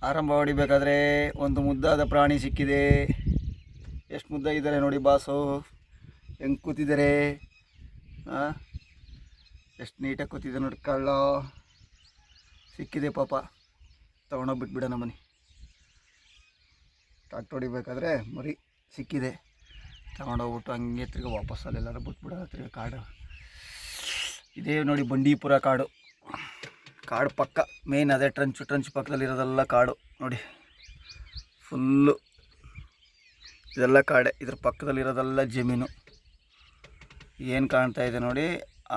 ಆರಂಭ ಹೊಡಿಬೇಕಾದ್ರೆ ಒಂದು ಮುದ್ದಾದ ಪ್ರಾಣಿ ಸಿಕ್ಕಿದೆ. ಎಷ್ಟು ಮುದ್ದಾಗಿದ್ದಾರೆ ನೋಡಿ ಬಾಸು, ಹೆಂಗೆ ಕೂತಿದ್ದಾರೆ. ಎಷ್ಟು ನೀಟಾಗಿ ಕೂತಿದೆ ನೋಡಿ. ಕಳ್ಳ ಸಿಕ್ಕಿದೆ ಪಾಪ, ತೊಗೊಂಡೋಗ್ಬಿಟ್ಬಿಡೋಣ ಬನ್ನಿ. ಟ್ರಾಕ್ಟರ್ ಹೊಡಿಬೇಕಾದ್ರೆ ಮರಿ ಸಿಕ್ಕಿದೆ, ತಗೊಂಡೋಗ್ಬಿಟ್ಟು ಹಂಗೆ ತಿರ್ಗಿ ವಾಪಸ್ ಅಲ್ಲೆಲ್ಲರೂ ಬಿಟ್ಬಿಡೋಣ. ತಿರ್ಗಿ ಕಾಡು ಇದೇ ನೋಡಿ, ಬಂಡೀಪುರ ಕಾಡು. ಕಾಡು ಪಕ್ಕ ಮೇನ್ ಅದೇ ಟ್ರಂಚ್ ಪಕ್ಕದಲ್ಲಿರೋದೆಲ್ಲ ಕಾಡು ನೋಡಿ. ಫುಲ್ಲು ಇದೆಲ್ಲ ಕಾಡೆ, ಇದ್ರ ಪಕ್ಕದಲ್ಲಿರೋದೆಲ್ಲ ಜಮೀನು. ಏನು ಕಾಣ್ತಾ ಇದೆ ನೋಡಿ,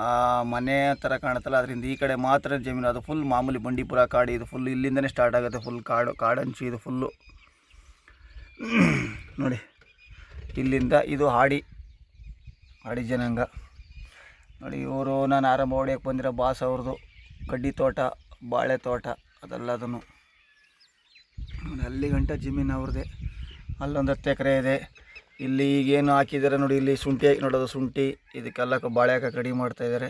ಆ ಮನೆ ಥರ ಕಾಣುತ್ತಲ್ಲ, ಅದರಿಂದ ಈ ಕಡೆ ಮಾತ್ರ ಜಮೀನು. ಅದು ಫುಲ್ ಮಾಮೂಲಿ ಬಂಡೀಪುರ ಕಾಡು. ಇದು ಫುಲ್ ಇಲ್ಲಿಂದನೇ ಸ್ಟಾರ್ಟ್ ಆಗುತ್ತೆ, ಫುಲ್ ಕಾಡಂಚು ಇದು ಫುಲ್ಲು ನೋಡಿ. ಇಲ್ಲಿಂದ ಇದು ಹಾಡಿ ಜನಾಂಗ ನೋಡಿ. ಇವರು ನಾನು ಆರಂಭ ಹೊಡಿಯೋಕ್ಕೆ ಬಂದಿರೋ ಬಾಸ್ ಅವ್ರದ್ದು ಕಡ್ಡಿ ತೋಟ, ಬಾಳೆ ತೋಟ ಅದೆಲ್ಲದನ್ನು ಅಲ್ಲಿ ಗಂಟ ಜಮೀನು ಅವ್ರದ್ದೇ. ಅಲ್ಲೊಂದು 10 ಎಕರೆ ಇದೆ. ಇಲ್ಲಿ ಈಗೇನು ಹಾಕಿದ್ದಾರೆ ನೋಡಿ, ಇಲ್ಲಿ ಶುಂಠಿ ಹಾಕಿ ನೋಡೋದು, ಶುಂಠಿ ಇದಕ್ಕೆಲ್ಲ ಬಾಳೆ ಹಾಕಿ ಕಡಿಮೆ ಮಾಡ್ತಾಯಿದ್ದಾರೆ.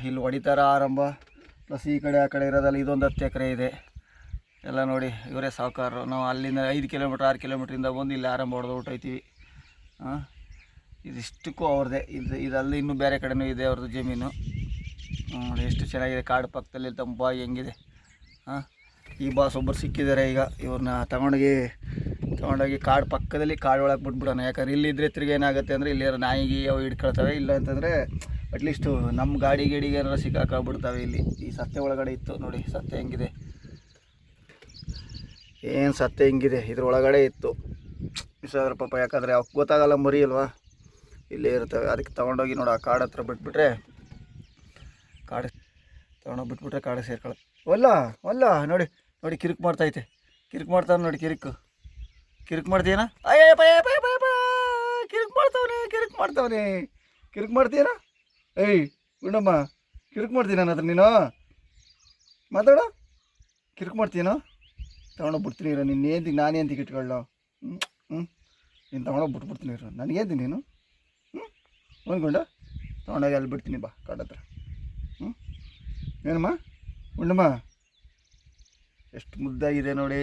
ಇಲ್ಲಿ ಹೊಡಿತಾರ ಆರಂಭ. ಪ್ಲಸ್ ಈ ಕಡೆ ಆ ಕಡೆ ಇರೋದಲ್ಲ, ಇದೊಂದು 10 ಎಕರೆ ಇದೆ ಎಲ್ಲ ನೋಡಿ. ಇವರೇ ಸಾವುಕಾರರು. ನಾವು ಅಲ್ಲಿಂದ 5 ಕಿಲೋಮೀಟ್ರ್ 6 ಕಿಲೋಮೀಟ್ರಿಂದ ಬಂದು ಇಲ್ಲಿ ಆರಂಭ ಹೊಡೆದು ಹೊಟ್ಟೋಯ್ತೀವಿ. ಇದಿಷ್ಟಕ್ಕೂ ಅವ್ರದ್ದೇ. ಇದರಲ್ಲಿ ಇನ್ನೂ ಬೇರೆ ಕಡೆನೂ ಇದೆ ಅವ್ರದ್ದು ಜಮೀನು ನೋಡಿ. ಎಷ್ಟು ಚೆನ್ನಾಗಿದೆ, ಕಾಡು ಪಕ್ಕದಲ್ಲಿ ತಂಪಾಗಿ ಹೆಂಗಿದೆ. ಈ ಬಾಸ್ ಒಬ್ಬರು ಸಿಕ್ಕಿದ್ದಾರೆ. ಈಗ ಇವ್ರನ್ನ ತಗೊಂಡೋಗಿ ಕಾಡು ಪಕ್ಕದಲ್ಲಿ ಕಾಡು ಒಳಗೆ ಬಿಟ್ಬಿಡೋಣ. ಯಾಕಂದ್ರೆ ಇಲ್ಲಿದ್ದರೆ ತಿರ್ಗಿ ಏನಾಗುತ್ತೆ ಅಂದರೆ ಇಲ್ಲಿ ನಾಯಿಗೆ ಅವು ಹಿಡ್ಕೊಳ್ತವೆ. ಇಲ್ಲ ಅಂತಂದರೆ ಅಟ್ಲೀಸ್ಟು ನಮ್ಮ ಗಾಡಿಗೆ ಏನಾರು ಸಿಕ್ಕಾಕೊಂಡ್ಬಿಡ್ತವೆ. ಇಲ್ಲಿ ಈ ಸತ್ತೆ ಒಳಗಡೆ ಇತ್ತು ನೋಡಿ, ಸತ್ತೆ ಹೆಂಗಿದೆ, ಏನು ಸತ್ತೆ ಹೆಂಗಿದೆ, ಇದ್ರೊಳಗಡೆ ಇತ್ತು. ಮಿಸ್ಸಾದ್ರ ಪಾಪ, ಯಾಕಂದರೆ ಅವಕ್ಕೆ ಗೊತ್ತಾಗಲ್ಲ, ಮರಿ ಅಲ್ವಾ, ಇಲ್ಲೇ ಇರ್ತವೆ. ಅದಕ್ಕೆ ತೊಗೊಂಡೋಗಿ ನೋಡಿ ಆ ಕಾಡು ಹತ್ರ ಬಿಟ್ಬಿಟ್ರೆ, ಕಾಡು ತೊಗೊಂಡೋಗಿ ಕಾಡು ಸೇರ್ಕೊಳ್ಳೋದು. ಒಲ್ಲ ನೋಡಿ ನೋಡಿ, ಕಿರಿಕ್ ಮಾಡ್ತೈತೆ, ಕಿರಿಕ್ ಮಾಡ್ತಾವೆ ನೋಡಿ. ಕಿರಿಕ್ ಮಾಡ್ತೀಯನ? ಅಯ್ಯ ಕಿರಿಕ್ ಮಾಡ್ತೀಯನ? ಏಯ್ ಗುಂಡಮ್ಮ, ಕಿರಿಕ್ ಮಾಡ್ತೀನಿ ನನ್ನ ಹತ್ರ ನೀನು ಮಾತಾಡ. ಕಿರಿಕ್ ಮಾಡ್ತೀನೋ? ತೊಗೊಂಡೋಗ್ಬಿಡ್ತೀನಿ ಇರೋ. ನಿನ್ನ ಏಂತಿಗೆ ನಾನು ಏಂತಿಗೆ ಇಟ್ಕೊಳ್ಳೋ? ನೀನು ತೊಗೊಂಡೋಗ್ಬಿಟ್ಬಿಡ್ತೀನಿ ಇರೋ. ನನಗೇಂತಿ ನೀನು ಒಂದ್ಗುಂಡ ತೊಗೊಂಡೋಗಿ ಅಲ್ಲಿ ಬಿಡ್ತೀನಿ ಬಾ ಕಾಡು ಹತ್ರ. ಏನಮ್ಮ ಗುಂಡಮ್ಮ, ಎಷ್ಟು ಮುದ್ದಾಗಿದೆ ನೋಡಿ.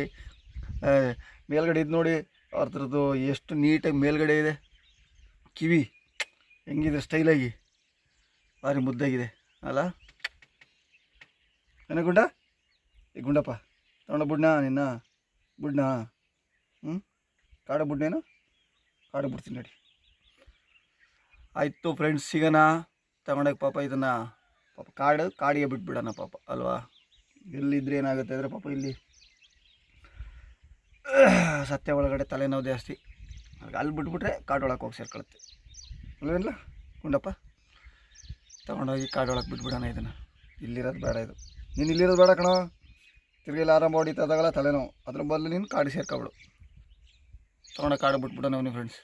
ಮೇಲ್ಗಡೆ ಇದು ನೋಡಿ ಅವ್ರದ್ದು ಎಷ್ಟು ನೀಟಾಗಿ ಮೇಲ್ಗಡೆ ಇದೆ. ಕಿವಿ ಹೆಂಗಿದೆ ಸ್ಟೈಲಾಗಿ, ಭಾರಿ ಮುದ್ದಾಗಿದೆ ಅಲ್ಲ. ಏನ ಗುಂಡ, ಈ ಗುಂಡಪ್ಪ ತೊಗೊಂಡು ಬಿಡ್ನಾ ನಿನ್ನ, ಬಿಡ್ನಾ? ಕಾಡು ಬಿಡ್ನೇನು? ಕಾಡು ಬಿಡ್ತೀನಿ ನೋಡಿ. ಆಯಿತು ಫ್ರೆಂಡ್ಸ್, ಸಿಗೋಣ. ತಗೊಂಡೋಗಿ ಪಾಪ ಇದನ್ನು ಪಾಪ ಕಾಡಿಗೆ ಬಿಟ್ಬಿಡೋಣ ಪಾಪ ಅಲ್ವಾ. ಎಲ್ಲಿದ್ದರೆ ಏನಾಗುತ್ತೆ ಅಂದರೆ ಪಾಪ ಇಲ್ಲಿ ಸತ್ಯ ಒಳಗಡೆ ತಲೆನೋವು ಜಾಸ್ತಿ. ಅಲ್ಲಿ ಬಿಟ್ಬಿಟ್ರೆ ಕಾಡೊಳಗೆ ಹೋಗಿ ಸೇರ್ಕೊಳುತ್ತೆ ಅಲ್ವೇನಿಲ್ಲ ಗುಂಡಪ್ಪ. ತೊಗೊಂಡೋಗಿ ಕಾಡೊಳಗೆ ಬಿಟ್ಬಿಡೋಣ ಇದನ್ನು. ಇಲ್ಲಿರೋದು ಬೇಡ, ಇದು ನೀನು ಇಲ್ಲಿರೋದು ಬೇಡ ಕಣೋ. ತಿರ್ಗಿ ಆರಂಭ ಹೊಡಿತದಾಗಲ್ಲ ತಲೆನೋವು, ಅದ್ರ ಬದಲು ನೀನು ಕಾಡಿಗೆ ಸೇರ್ಕೊಬಿಡು. ತೊಗೊಂಡೋಗಿ ಕಾಡು ಬಿಟ್ಬಿಡೋಣ ಅವನಿಗೆ ಫ್ರೆಂಡ್ಸ್.